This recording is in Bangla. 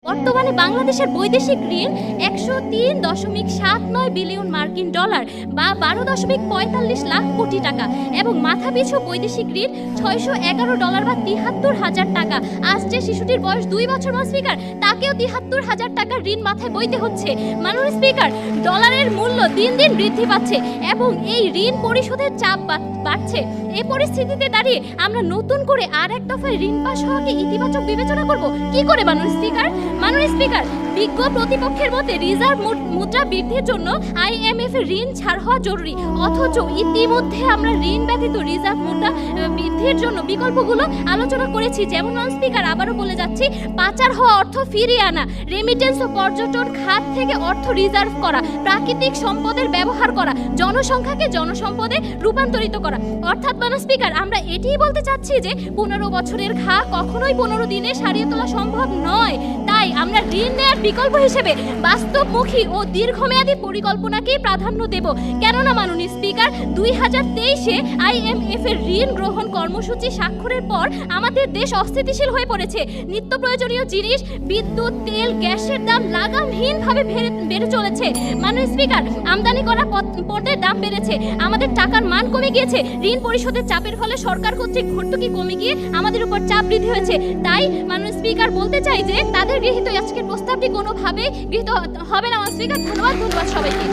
বর্তমানে বাংলাদেশের বৈদেশিক ঋণ 103.79 বিলিয়ন মার্কিন ডলার বা 12.45 লাখ কোটি টাকা এবং মাথাপিছু বৈদেশিক ঋণ $611 বা 73,000 টাকা। আজ যে শিশুটির বয়স 2 বছর স্পিকার, তাকেও 73,000 টাকার ঋণ মাথায় বইতে হচ্ছে। মাননীয় স্পিকার, ডলারের মূল্য দিন দিন বৃদ্ধি পাচ্ছে এবং এই ঋণ পরিশোধের চাপ বাড়ছে। এই পরিস্থিতিতে দাঁড়িয়ে আমরা নতুন করে আর এক দফায় ঋণ পাস হওয়াকে ইতিবাচক বিবেচনা করব কি করে? মাননীয় স্পিকার, বিজ্ঞ প্রতিপক্ষের মতে রিজার্ভ মুদ্রা বৃদ্ধির জন্য IMF এর ঋণ ছাড় হওয়া জরুরি, অথচ ইতিমধ্যে আমরা ঋণ ব্যতীত রিজার্ভ মুদ্রা বৃদ্ধির জন্য বিকল্পগুলো আলোচনা করেছি। যেমন স্পিকার, আবারও বলে যাচ্ছি, পাচার হওয়া অর্থ ফিরিয়ে আনা, রেমিটেন্স ও পর্যটন খাত থেকে অর্থ রিজার্ভ করা, প্রাকৃতিক সম্পদের ব্যবহার করা, জনসংখ্যাকে জনসম্পদে রূপান্তরিত করা। অর্থাৎ মাননীয় স্পিকার, আমরা এটিই বলতে চাচ্ছি যে 15 বছরের ঘা কখনোই 15 দিনে সারিয়ে তোলা সম্ভব নয়। তাই আমরা ঋণ নেওয়ার বিকল্প হিসেবে বাস্তবমুখী ও দীর্ঘমেয়াদী পরিকল্পনাকেই প্রাধান্য দেব। কেননা মাননীয় স্পিকার, 2023-এ IMF এর ঋণ গ্রহণ কর্মসূচি স্বাক্ষরের পর আমাদের দেশ অস্থিতিশীল হয়ে পড়েছে। নিত্য প্রয়োজনীয় জিনিস, বিদ্যুৎ, তেল, গ্যাসের দাম লাগামহীনভাবে বেড়ে চলেছে। মাননীয় স্পিকার, আমদানি করা পণ্যের দাম বেড়েছে, আমাদের টাকার মান কমে গিয়েছে। ঋণ পরিশোধের চাপের ফলে সরকার কর্তৃক ভর্তুকি কমে গিয়ে আমাদের উপর চাপ বৃদ্ধি হয়েছে। তাই মাননীয় স্পিকার, বলতে চাই যে তাদের গৃহীত আজকের প্রস্তাবটি কোনোভাবেই গৃহীত হবে না। স্পিকার, ধন্যবাদ সবাইকে।